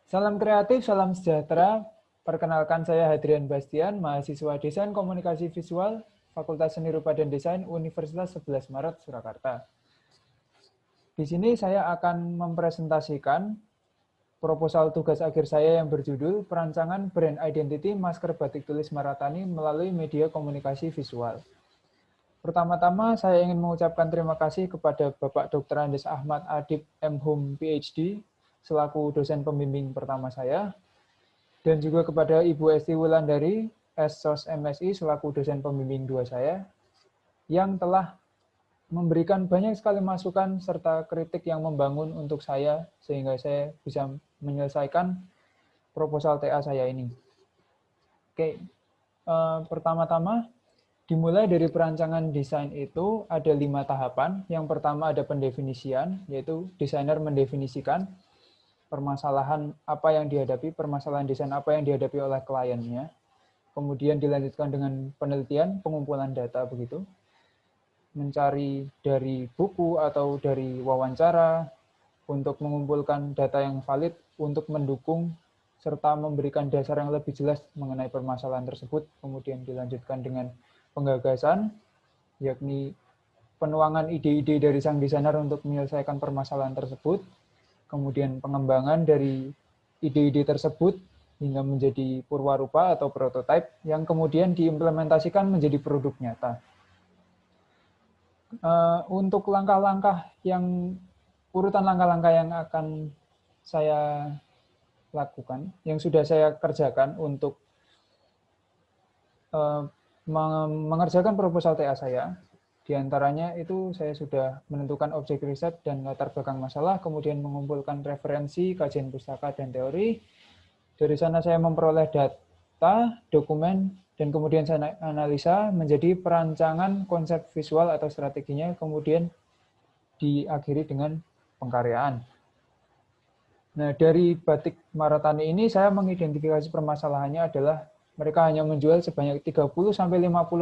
Salam kreatif, salam sejahtera. Perkenalkan saya Hadrian Bastian, mahasiswa Desain Komunikasi Visual, Fakultas Seni Rupa dan Desain, Universitas 11 Maret, Surakarta. Di sini saya akan mempresentasikan proposal tugas akhir saya yang berjudul Perancangan Brand Identity Masker Batik Tulis Maratani melalui media komunikasi visual. Pertama-tama saya ingin mengucapkan terima kasih kepada Bapak Dr. Andes Ahmad Adib M. Hum PhD selaku dosen pembimbing pertama saya, dan juga kepada Ibu Esti Wulandari SSOS MSI selaku dosen pembimbing 2 saya yang telah memberikan banyak sekali masukan serta kritik yang membangun untuk saya sehingga saya bisa menyelesaikan proposal TA saya ini. Oke, pertama-tama dimulai dari perancangan desain itu ada 5 tahapan. Yang pertama ada pendefinisian, yaitu desainer mendefinisikan permasalahan apa yang dihadapi, permasalahan desain apa yang dihadapi oleh kliennya. Kemudian dilanjutkan dengan penelitian, pengumpulan data begitu. Mencari dari buku atau dari wawancara untuk mengumpulkan data yang valid untuk mendukung serta memberikan dasar yang lebih jelas mengenai permasalahan tersebut. Kemudian dilanjutkan dengan penggagasan, yakni penuangan ide-ide dari sang desainer untuk menyelesaikan permasalahan tersebut, kemudian pengembangan dari ide-ide tersebut hingga menjadi purwarupa atau prototipe yang kemudian diimplementasikan menjadi produk nyata. Untuk langkah-langkah yang urutan langkah-langkah yang akan saya lakukan, yang sudah saya kerjakan untuk mengerjakan proposal TA saya, diantaranya itu saya sudah menentukan objek riset dan latar belakang masalah, kemudian mengumpulkan referensi, kajian pustaka, dan teori. Dari sana saya memperoleh data, dokumen, dan kemudian saya analisa menjadi perancangan konsep visual atau strateginya, kemudian diakhiri dengan pengkaryaan. Nah, dari batik Maratani ini saya mengidentifikasi permasalahannya adalah mereka hanya menjual sebanyak 30-50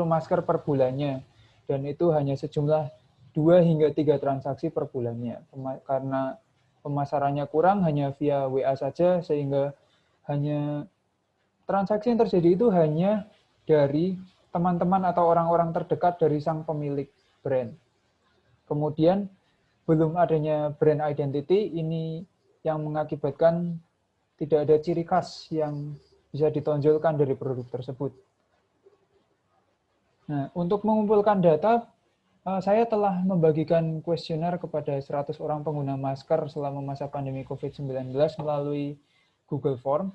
masker per bulannya. Dan itu hanya sejumlah 2 hingga 3 transaksi per bulannya. Karena pemasarannya kurang, hanya via WA saja, sehingga hanya transaksi yang terjadi itu hanya dari teman-teman atau orang-orang terdekat dari sang pemilik brand. Kemudian belum adanya brand identity ini yang mengakibatkan tidak ada ciri khas yang bisa ditonjolkan dari produk tersebut. Nah, untuk mengumpulkan data, saya telah membagikan kuesioner kepada 100 orang pengguna masker selama masa pandemi COVID-19 melalui Google Form.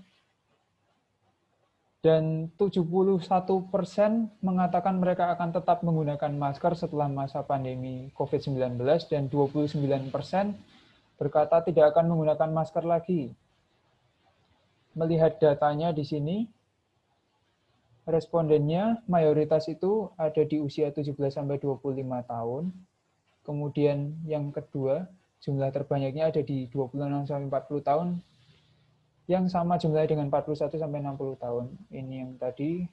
Dan 71% mengatakan mereka akan tetap menggunakan masker setelah masa pandemi COVID-19 dan 29% berkata tidak akan menggunakan masker lagi. Melihat datanya di sini, respondennya mayoritas itu ada di usia 17-25 tahun. Kemudian yang kedua, jumlah terbanyaknya ada di 26-40 tahun, yang sama jumlahnya dengan 41-60 tahun. Ini yang tadi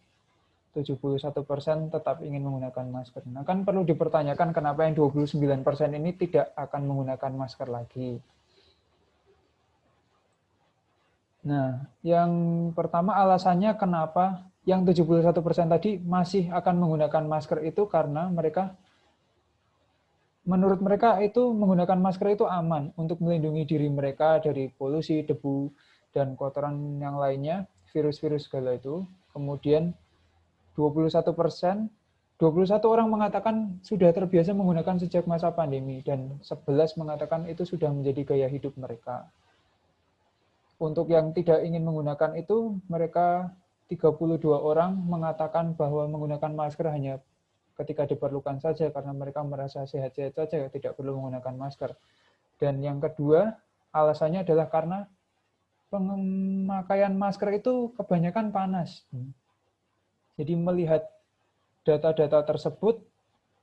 71% tetap ingin menggunakan masker. Nah, kan perlu dipertanyakan kenapa yang 29% ini tidak akan menggunakan masker lagi. Nah, yang pertama alasannya kenapa yang 71% tadi masih akan menggunakan masker itu karena menurut mereka itu menggunakan masker itu aman untuk melindungi diri mereka dari polusi, debu, dan kotoran yang lainnya, virus-virus segala itu. Kemudian 21%, 21 orang mengatakan sudah terbiasa menggunakan sejak masa pandemi, dan 11 mengatakan itu sudah menjadi gaya hidup mereka. Untuk yang tidak ingin menggunakan itu, mereka 32 orang mengatakan bahwa menggunakan masker hanya ketika diperlukan saja karena mereka merasa sehat-sehat saja, tidak perlu menggunakan masker. Dan yang kedua, alasannya adalah karena pemakaian masker itu kebanyakan panas. Jadi melihat data-data tersebut,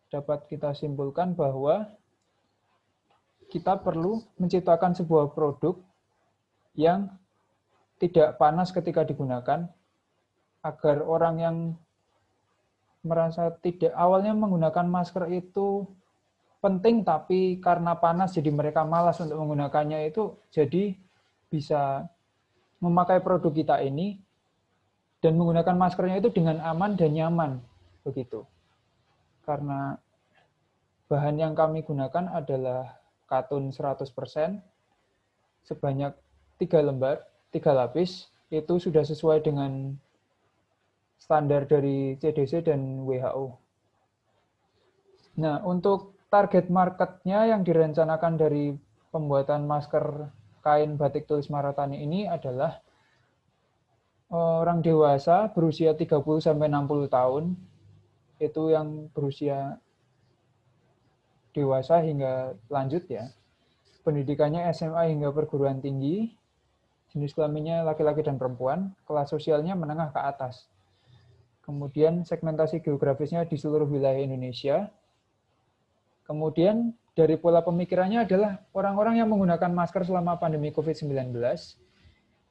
dapat kita simpulkan bahwa kita perlu menciptakan sebuah produk yang tidak panas ketika digunakan, agar orang yang merasa tidak awalnya menggunakan masker itu penting, tapi karena panas jadi mereka malas untuk menggunakannya itu, jadi bisa memakai produk kita ini dan menggunakan maskernya itu dengan aman dan nyaman, begitu. Karena bahan yang kami gunakan adalah katun 100%, sebanyak 3 lembar, 3 lapis, itu sudah sesuai dengan standar dari CDC dan WHO. Nah, untuk target marketnya yang direncanakan dari pembuatan masker kain batik tulis Maratani ini adalah orang dewasa berusia 30-60 tahun, itu yang berusia dewasa hingga lanjut ya. Pendidikannya SMA hingga perguruan tinggi, jenis kelaminnya laki-laki dan perempuan, kelas sosialnya menengah ke atas. Kemudian segmentasi geografisnya di seluruh wilayah Indonesia. Kemudian dari pola pemikirannya adalah orang-orang yang menggunakan masker selama pandemi COVID-19,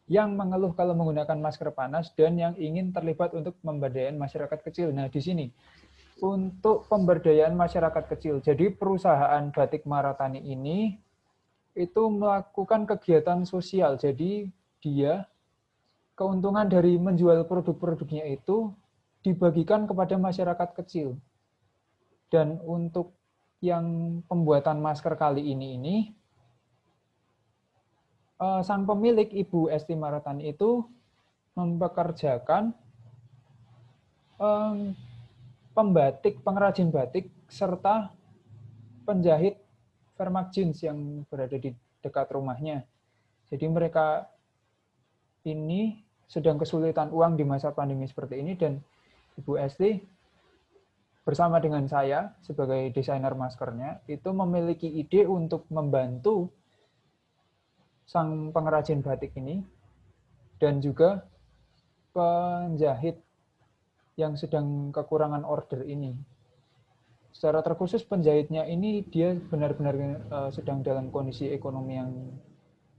yang mengeluh kalau menggunakan masker panas dan yang ingin terlibat untuk pemberdayaan masyarakat kecil. Nah, di sini untuk pemberdayaan masyarakat kecil. Jadi perusahaan Batik Maratani ini itu melakukan kegiatan sosial. Jadi dia keuntungan dari menjual produk-produknya itu dibagikan kepada masyarakat kecil. Dan untuk yang pembuatan masker kali ini sang pemilik Ibu Esti Maratani itu mempekerjakan pembatik, pengrajin batik, serta penjahit Vermak Jeans yang berada di dekat rumahnya. Jadi mereka ini sedang kesulitan uang di masa pandemi seperti ini, dan Ibu Esti bersama dengan saya sebagai desainer maskernya itu memiliki ide untuk membantu sang pengrajin batik ini dan juga penjahit yang sedang kekurangan order ini. Secara terkhusus penjahitnya ini dia benar-benar sedang dalam kondisi ekonomi yang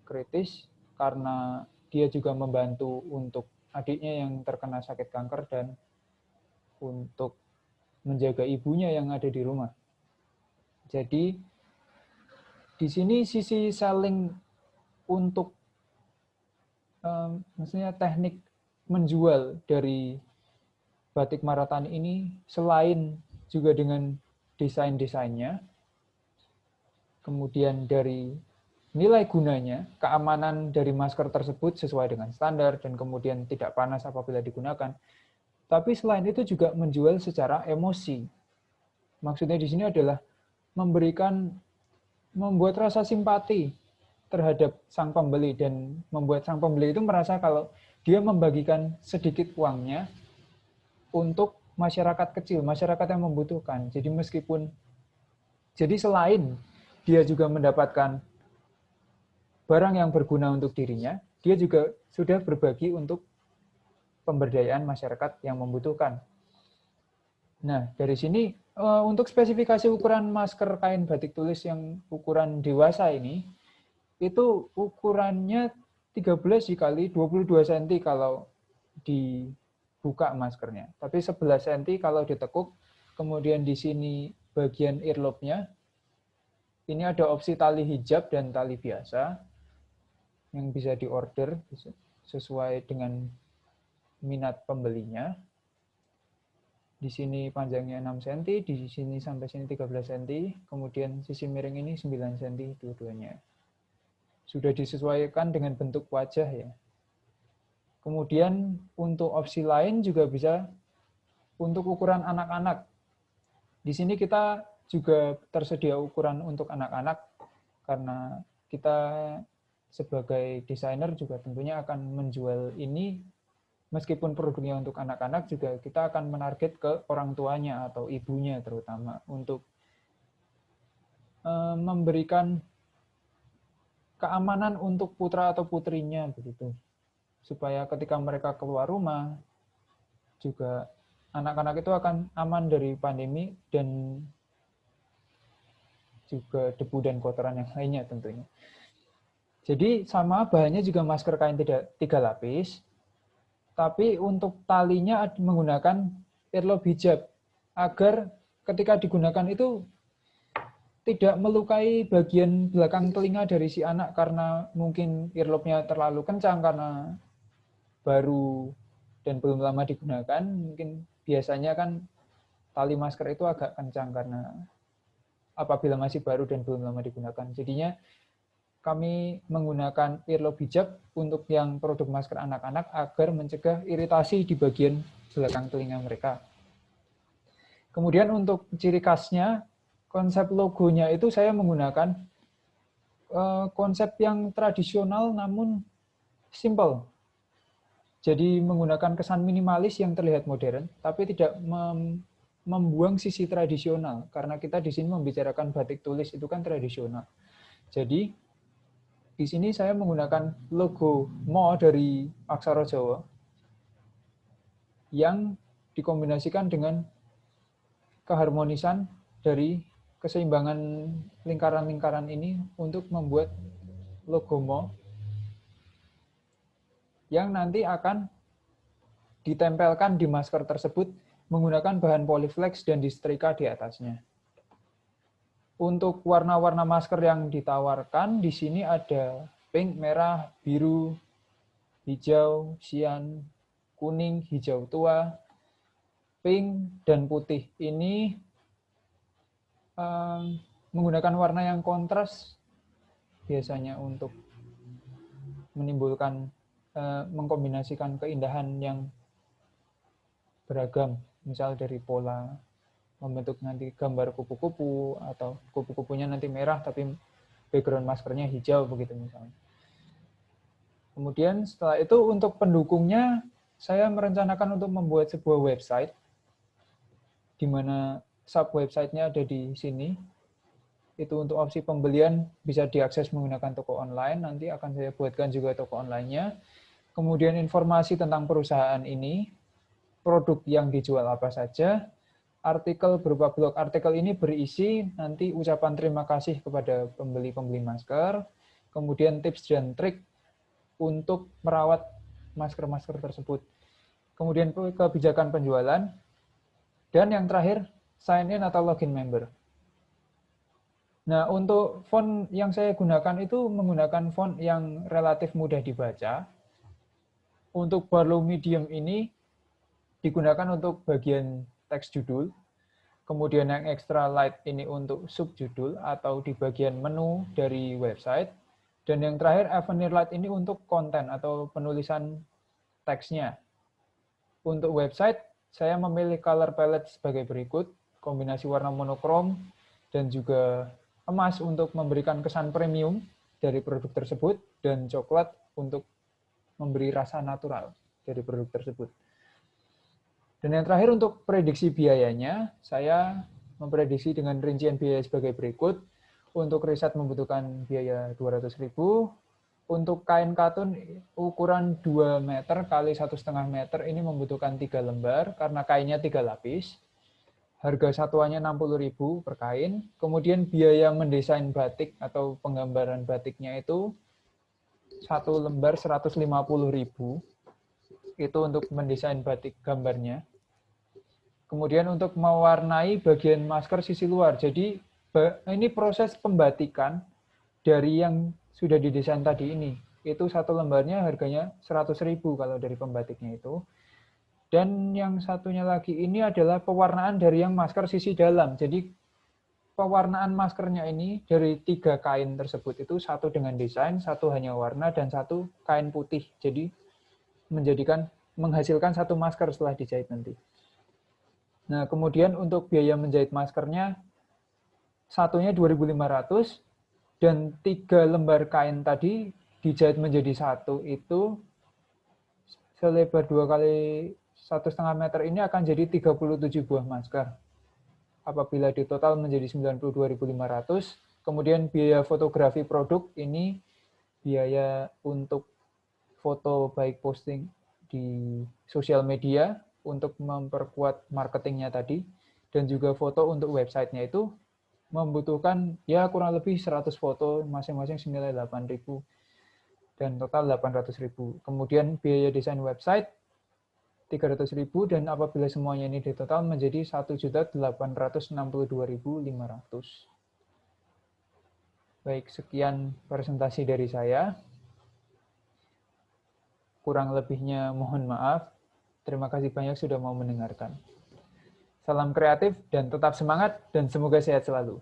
kritis karena dia juga membantu untuk adiknya yang terkena sakit kanker dan untuk menjaga ibunya yang ada di rumah. Jadi di sini sisi selling untuk maksudnya teknik menjual dari Batik Maratani ini selain juga dengan desain-desainnya, kemudian dari nilai gunanya, keamanan dari masker tersebut sesuai dengan standar dan kemudian tidak panas apabila digunakan. Tapi selain itu juga menjual secara emosi. Maksudnya di sini adalah membuat rasa simpati terhadap sang pembeli dan membuat sang pembeli itu merasa kalau dia membagikan sedikit uangnya untuk masyarakat kecil, masyarakat yang membutuhkan. Jadi selain dia juga mendapatkan barang yang berguna untuk dirinya, dia juga sudah berbagi untuk pemberdayaan masyarakat yang membutuhkan. Nah, dari sini untuk spesifikasi ukuran masker kain batik tulis yang ukuran dewasa ini, itu ukurannya 13 kali 22 cm kalau dibuka maskernya. Tapi 11 cm kalau ditekuk. Kemudian di sini bagian earlobe-nya, ini ada opsi tali hijab dan tali biasa yang bisa diorder sesuai dengan minat pembelinya. Di sini panjangnya 6 cm, di sini sampai sini 13 cm, kemudian sisi miring ini 9 cm dua-duanya. Sudah disesuaikan dengan bentuk wajah ya. Kemudian untuk opsi lain juga bisa untuk ukuran anak-anak. Di sini kita juga tersedia ukuran untuk anak-anak karena kita sebagai desainer juga tentunya akan menjual ini. Meskipun produknya untuk anak-anak, juga kita akan menarget ke orang tuanya atau ibunya terutama untuk memberikan keamanan untuk putra atau putrinya begitu. Supaya ketika mereka keluar rumah, juga anak-anak itu akan aman dari pandemi dan juga debu dan kotoran yang lainnya tentunya. Jadi sama bahannya juga masker kain 3 lapis. Tapi untuk talinya menggunakan earlobe hijab agar ketika digunakan itu tidak melukai bagian belakang telinga dari si anak karena mungkin earlobe-nya terlalu kencang karena baru dan belum lama digunakan. Mungkin biasanya kan tali masker itu agak kencang karena apabila masih baru dan belum lama digunakan. Jadinya kami menggunakan earlobe hijab untuk yang produk masker anak-anak agar mencegah iritasi di bagian belakang telinga mereka. Kemudian untuk ciri khasnya, konsep logonya itu saya menggunakan konsep yang tradisional namun simple. Jadi menggunakan kesan minimalis yang terlihat modern, tapi tidak membuang sisi tradisional. Karena kita di sini membicarakan batik tulis itu kan tradisional. Jadi di sini saya menggunakan logo Mo dari aksara Jawa yang dikombinasikan dengan keharmonisan dari keseimbangan lingkaran-lingkaran ini untuk membuat logo Mo yang nanti akan ditempelkan di masker tersebut menggunakan bahan polyflex dan disetrika di atasnya. Untuk warna-warna masker yang ditawarkan di sini ada pink, merah, biru, hijau, sian, kuning, hijau tua, pink, dan putih. Ini menggunakan warna yang kontras biasanya untuk menimbulkan mengkombinasikan keindahan yang beragam, misal dari pola membentuk nanti gambar kupu-kupu atau kupu-kupunya nanti merah tapi background maskernya hijau begitu misalnya. Kemudian setelah itu untuk pendukungnya saya merencanakan untuk membuat sebuah website di mana sub website-nya ada di sini. Itu untuk opsi pembelian bisa diakses menggunakan toko online, nanti akan saya buatkan juga toko online-nya. Kemudian informasi tentang perusahaan ini, produk yang dijual apa saja, artikel berupa blog. Artikel ini berisi nanti ucapan terima kasih kepada pembeli-pembeli masker, kemudian tips dan trik untuk merawat masker-masker tersebut. Kemudian kebijakan penjualan, dan yang terakhir, sign in atau login member. Nah, untuk font yang saya gunakan itu menggunakan font yang relatif mudah dibaca. Untuk Barlow Medium ini digunakan untuk bagian teks judul. Kemudian yang extra light ini untuk subjudul atau di bagian menu dari website. Dan yang terakhir, Avenir Light ini untuk konten atau penulisan teksnya. Untuk website, saya memilih color palette sebagai berikut. Kombinasi warna monokrom dan juga emas untuk memberikan kesan premium dari produk tersebut, dan coklat untuk memberi rasa natural dari produk tersebut. Dan yang terakhir untuk prediksi biayanya, saya memprediksi dengan rincian biaya sebagai berikut. Untuk riset membutuhkan biaya 200.000. Untuk kain katun ukuran 2 meter kali 1,5 meter ini membutuhkan 3 lembar karena kainnya 3 lapis. Harga satuannya 60.000 per kain. Kemudian biaya mendesain batik atau penggambaran batiknya itu 1 lembar 150.000. Itu untuk mendesain batik gambarnya. Kemudian untuk mewarnai bagian masker sisi luar. Jadi ini proses pembatikan dari yang sudah didesain tadi ini. Itu 1 lembarnya harganya 100.000 kalau dari pembatiknya itu. Dan yang satunya lagi ini adalah pewarnaan dari yang masker sisi dalam. Jadi pewarnaan maskernya ini dari 3 kain tersebut itu 1 dengan desain, 1 hanya warna, dan 1 kain putih. Jadi menghasilkan 1 masker setelah dijahit nanti. Nah, kemudian untuk biaya menjahit maskernya satunya 2.500 dan 3 lembar kain tadi dijahit menjadi 1 itu selebar 2 kali 1,5 meter ini akan jadi 37 buah masker. Apabila di total menjadi 92.500, kemudian biaya fotografi produk ini biaya untuk foto baik posting di sosial media untuk memperkuat marketingnya tadi, dan juga foto untuk websitenya itu membutuhkan ya kurang lebih 100 foto, masing-masing senilai 8.000 dan total 800.000. Kemudian biaya desain website 300.000 dan apabila semuanya ini ditotal menjadi 1.862.500. Baik, sekian presentasi dari saya. Kurang lebihnya mohon maaf. Terima kasih banyak sudah mau mendengarkan. Salam kreatif dan tetap semangat dan semoga sehat selalu.